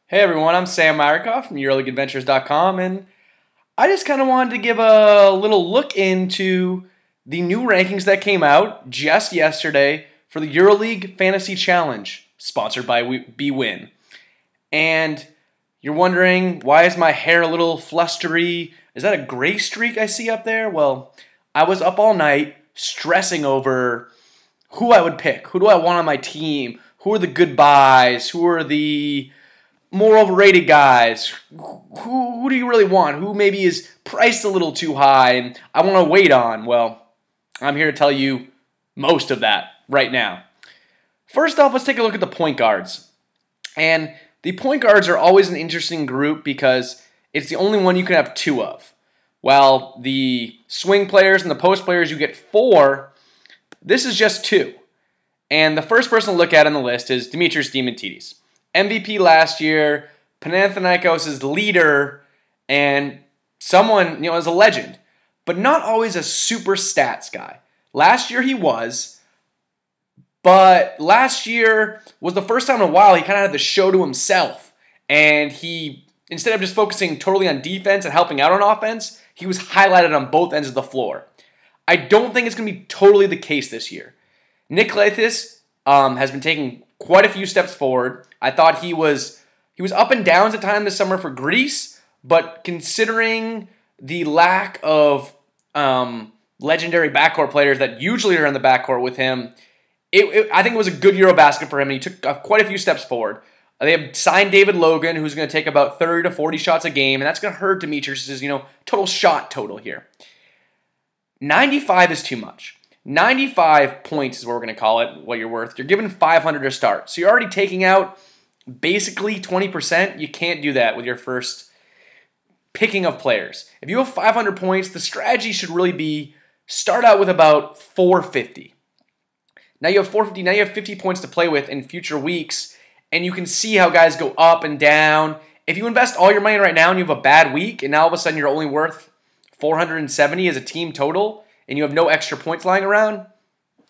Hey everyone, I'm Sam Maric from EuroleagueAdventures.com, and I just kind of wanted to give a little look into the new rankings that came out just yesterday for the Euroleague Fantasy Challenge, sponsored by bwin. And you're wondering, why is my hair a little flustery? Is that a gray streak I see up there? Well, I was up all night stressing over who I would pick. Who do I want on my team? Who are the good buys? Who are the more overrated guys? Who do you really want? Who maybe is priced a little too high and I want to wait on? Well, I'm here to tell you most of that right now. First off, let's take a look at the point guards. And the point guards are always an interesting group because it's the only one you can have two of. While the swing players and the post players, you get four. This is just two. And the first person to look at on the list is Dimitris Diamantidis. MVP last year, Panathinaikos' leader, and someone, as a legend, but not always a super stats guy. Last year he was, but last year was the first time in a while he kind of had the show to himself, and he, instead of just focusing totally on defense and helping out on offense, he was highlighted on both ends of the floor. I don't think it's going to be totally the case this year. Nick Lathis has been taking quite a few steps forward. I thought he was up and downs at times this summer for Greece, but considering the lack of legendary backcourt players that usually are in the backcourt with him, I think it was a good Eurobasket for him, and he took quite a few steps forward. They have signed David Logan, who's going to take about 30 to 40 shots a game, and that's going to hurt Dimitris' total shot total here. 95 is too much. 95 points is what we're going to call it, what you're worth. You're given 500 to start. So you're already taking out basically 20%. You can't do that with your first picking of players. If you have 500 points, the strategy should really be start out with about 450. Now you have 450. Now you have 50 points to play with in future weeks, and you can see how guys go up and down. If you invest all your money right now and you have a bad week, and now all of a sudden you're only worth 470 as a team total, and you have no extra points lying around,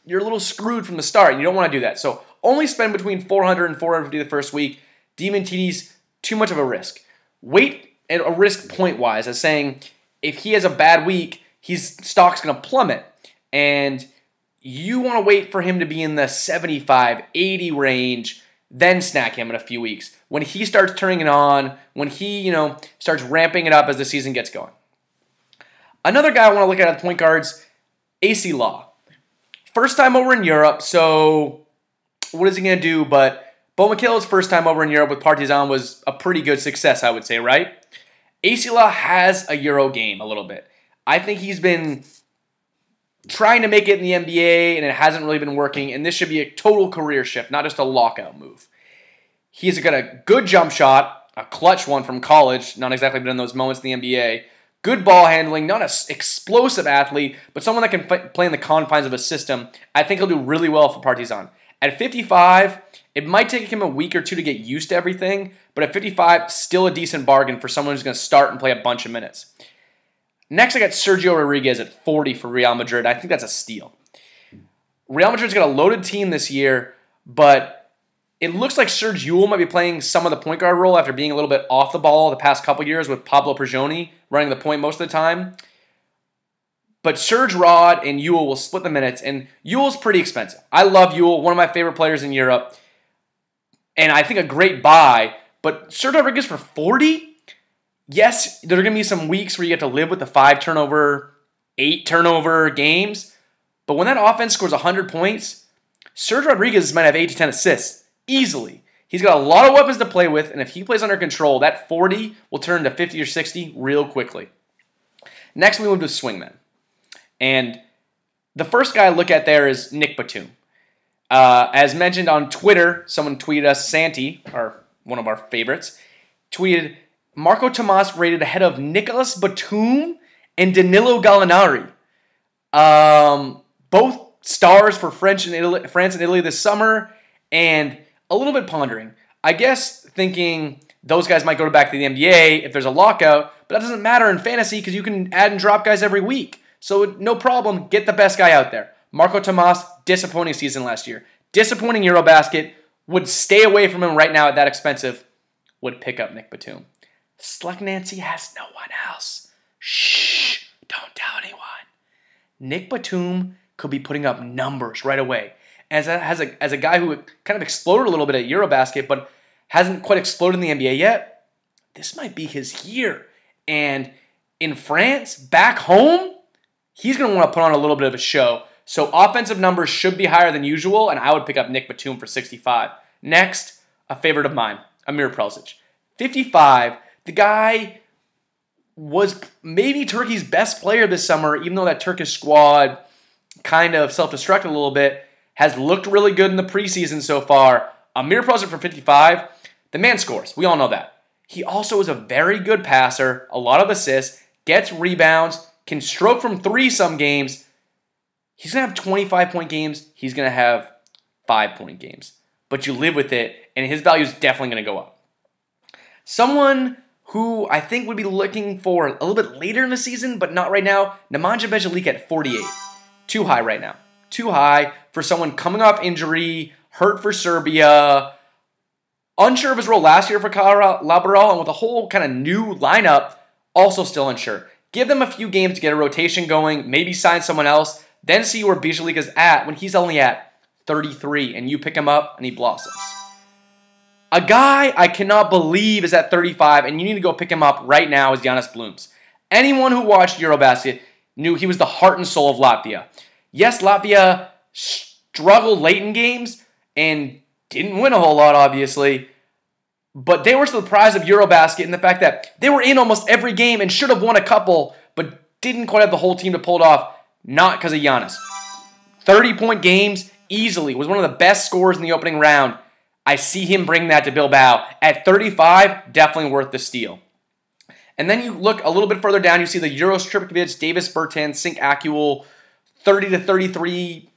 you're a little screwed from the start, and you don't want to do that. So only spend between 400 and 450 the first week. Diamantidis, too much of a risk. Wait at a risk point-wise as saying if he has a bad week, his stock's going to plummet, and you want to wait for him to be in the 75, 80 range, then snack him in a few weeks. When he starts turning it on, when he, starts ramping it up as the season gets going. Another guy I want to look at the point guards, AC Law. First time over in Europe, so what is he going to do? But Bo McHale's first time over in Europe with Partizan was a pretty good success, I would say, right? AC Law has a Euro game a little bit. I think he's been trying to make it in the NBA, and it hasn't really been working, and this should be a total career shift, not just a lockout move. He's got a good jump shot, a clutch one from college, not exactly been in those moments in the NBA. Good ball handling, not an explosive athlete, but someone that can play in the confines of a system. I think he'll do really well for Partizan. At 55, it might take him a week or two to get used to everything, but at 55, still a decent bargain for someone who's going to start and play a bunch of minutes. Next, I got Sergio Rodriguez at 40 for Real Madrid. I think that's a steal. Real Madrid's got a loaded team this year, but it looks like Serge Yul might be playing some of the point guard role after being a little bit off the ball the past couple years with Pablo Prigioni running the point most of the time. But Serge Rod and Yul will split the minutes, and Yul's pretty expensive. I love Yul, one of my favorite players in Europe, and I think a great buy. But Serge Rodriguez for 40? Yes, there are going to be some weeks where you get to live with the 5 turnover, 8 turnover games, but when that offense scores 100 points, Serge Rodriguez might have 8 to 10 assists. Easily. He's got a lot of weapons to play with, and if he plays under control, that 40 will turn to 50 or 60 real quickly. Next, we move to swingmen. And the first guy I look at there is Nick Batum. As mentioned on Twitter, someone tweeted us, Santi, one of our favorites, tweeted, Marco Tomas rated ahead of Nicolas Batum and Danilo Gallinari. Both stars for France and Italy this summer, and a little bit pondering. I guess thinking those guys might go back to the NBA if there's a lockout, but that doesn't matter in fantasy because you can add and drop guys every week. So no problem, get the best guy out there. Marco Tomas, disappointing season last year. Disappointing Eurobasket, would stay away from him right now at that expensive. would pick up Nick Batum. Sluck Nancy has no one else. Shh, don't tell anyone. Nick Batum could be putting up numbers right away. As a guy who kind of exploded a little bit at Eurobasket, but hasn't quite exploded in the NBA yet, this might be his year. And in France, back home, he's going to want to put on a little bit of a show. So offensive numbers should be higher than usual, and I would pick up Nick Batum for 65. Next, a favorite of mine, Amir Prelzic. 55, the guy was maybe Turkey's best player this summer, even though that Turkish squad kind of self-destructed a little bit, has looked really good in the preseason so far. Amir Prelzic for 55, the man scores. We all know that. He also is a very good passer, a lot of assists, gets rebounds, can stroke from three some games. He's going to have 25-point games. He's going to have 5-point games. But you live with it, and his value is definitely going to go up. Someone who I think would be looking for a little bit later in the season, but not right now, Nemanja Bjelica at 48. Too high right now. Too high for someone coming off injury, hurt for Serbia, unsure of his role last year for Laboral, and with a whole kind of new lineup, also still unsure. Give them a few games to get a rotation going, maybe sign someone else, then see where Bjelica's at when he's only at 33, and you pick him up, and he blossoms. A guy I cannot believe is at 35, and you need to go pick him up right now is Giannis Blums. Anyone who watched Eurobasket knew he was the heart and soul of Latvia. Yes, Latvia struggled late in games and didn't win a whole lot, obviously, but they were surprised of Eurobasket in the fact that they were in almost every game and should have won a couple, but didn't quite have the whole team to pull it off, not because of Giannis. 30-point games, easily, was one of the best scorers in the opening round. I see him bring that to Bilbao. At 35, definitely worth the steal. And then you look a little bit further down, you see the Euros Tripkovic, Davis Bertans, Sink Akul, 30 to 33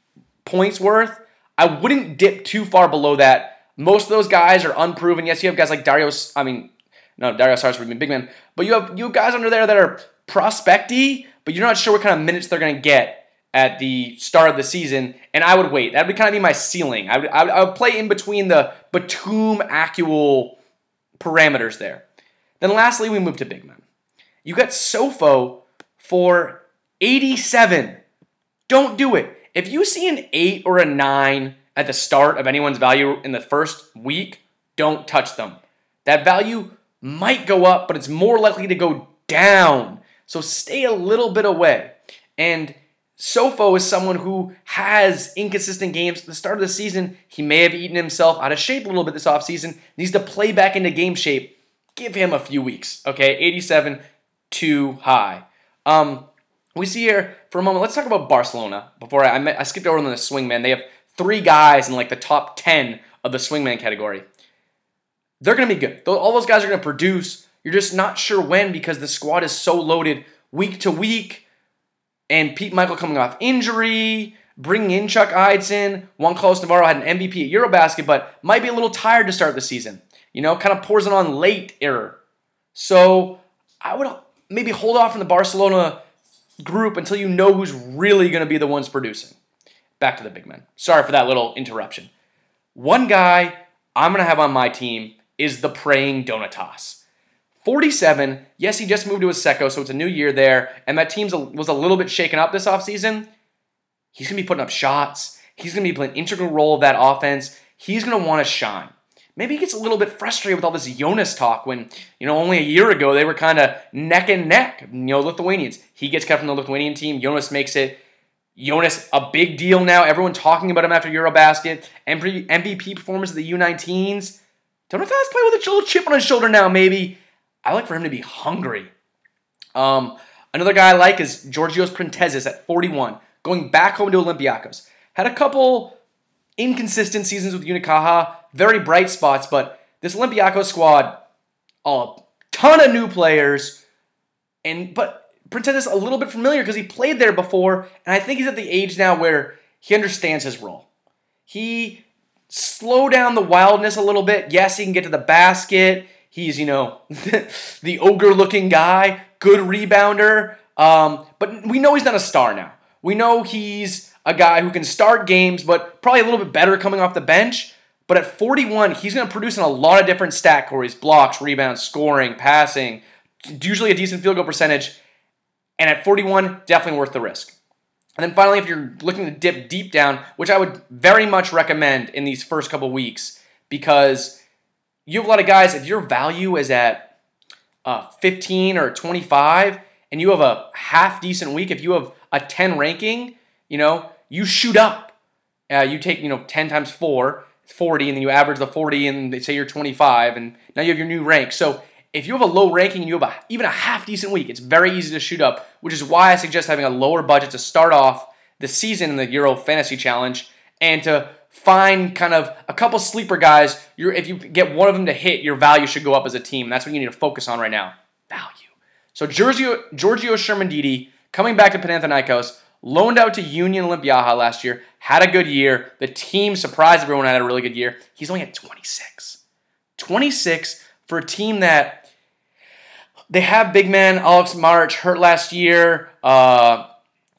points worth. I wouldn't dip too far below that. Most of those guys are unproven. Yes, you have guys like Dario Saric would be a big man. But you have guys under there that are prospecty, but you're not sure what kind of minutes they're going to get at the start of the season, and I would wait. That would kind of be my ceiling. I would play in between the Batum, Akul parameters there. Then lastly, we move to big men. You got Sofo for 87. Don't do it. If you see an 8 or a 9 at the start of anyone's value in the first week, don't touch them. That value might go up, but it's more likely to go down. So stay a little bit away. And Sofo is someone who has inconsistent games. At the start of the season, he may have eaten himself out of shape a little bit this offseason. Needs to play back into game shape. Give him a few weeks, okay? 87, too high. We see here, for a moment, let's talk about Barcelona. Before I skipped over on the swingman. They have 3 guys in like the top 10 of the swingman category. They're going to be good. All those guys are going to produce. You're just not sure when because the squad is so loaded week to week. And Pete Michael coming off injury, bringing in Chuck Eidson. Juan Carlos Navarro had an MVP at Eurobasket, but might be a little tired to start the season. You know, kind of pours it on late error. So I would maybe hold off from the Barcelona group until you know who's really going to be the ones producing. Back to the big men. Sorry for that little interruption. One guy I'm going to have on my team is the praying Donatas. 47, yes, he just moved to Asseco, so it's a new year there, and that team was a little bit shaken up this offseason. He's going to be putting up shots. He's going to be playing an integral role of that offense. He's going to want to shine. Maybe he gets a little bit frustrated with all this Jonas talk when, only a year ago they were kind of neck and neck, Lithuanians. He gets cut from the Lithuanian team. Jonas makes it. Jonas, a big deal now. Everyone talking about him after Eurobasket. MVP performance of the U19s. Donatas play with a little chip on his shoulder now, maybe. I like for him to be hungry. Another guy I like is Georgios Printezis at 41, going back home to Olympiacos. Had a couple inconsistent seasons with Unicaja, very bright spots, but this Olympiacos squad, a ton of new players, but Printezis a little bit familiar because he played there before, and I think he's at the age now where he understands his role. He slowed down the wildness a little bit. Yes, he can get to the basket. He's, the ogre-looking guy, good rebounder, but we know he's not a star now. We know he's a guy who can start games, but probably a little bit better coming off the bench, But at 41, he's going to produce in a lot of different stat categories: blocks, rebounds, scoring, passing, usually a decent field goal percentage. And at 41, definitely worth the risk. And then finally, if you're looking to dip deep down, which I would very much recommend in these first couple weeks, because you have a lot of guys, if your value is at 15 or 25, and you have a half decent week, if you have a 10 ranking, you shoot up. You take 10 times 4, 40, and then you average the 40, and they say you're 25, and now you have your new rank. So if you have a low ranking and you have even a half decent week, it's very easy to shoot up, which is why I suggest having a lower budget to start off the season in the Euro Fantasy Challenge, and to find kind of a couple sleeper guys. If you get one of them to hit, your value should go up as a team. That's what you need to focus on right now, value. So Giorgio Sherman-Didi, coming back to Panathinaikos, loaned out to Union Olympiaja last year, had a good year. The team surprised everyone, had a really good year. He's only at 26. 26 for a team that they have big man Aleks Maric hurt last year.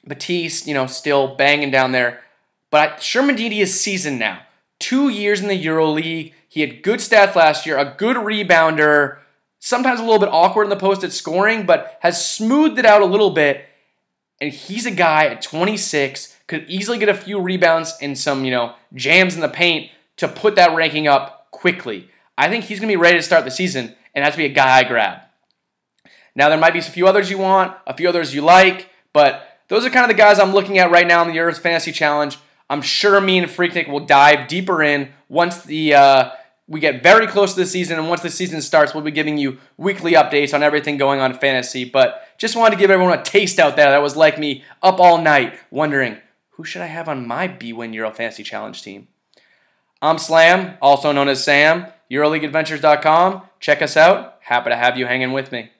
Batiste, still banging down there. But Sherman-Didi is seasoned now. 2 years in the Euroleague. He had good stats last year, a good rebounder, sometimes a little bit awkward in the post at scoring, but has smoothed it out a little bit. And he's a guy at 26, could easily get a few rebounds and some, jams in the paint to put that ranking up quickly. I think he's going to be ready to start the season, and that's going to be a guy I grab. Now, there might be a few others you want, a few others you like, but those are kind of the guys I'm looking at right now in the Euro Fantasy Challenge. I'm sure me and Freaknik will dive deeper in once we get very close to the season, and once the season starts, we'll be giving you weekly updates on everything going on in fantasy. But just wanted to give everyone a taste out there that was like me, up all night, wondering, who should I have on my bwin Euro Fantasy Challenge team? I'm Slam, also known as Sam, EuroleagueAdventures.com. Check us out. Happy to have you hanging with me.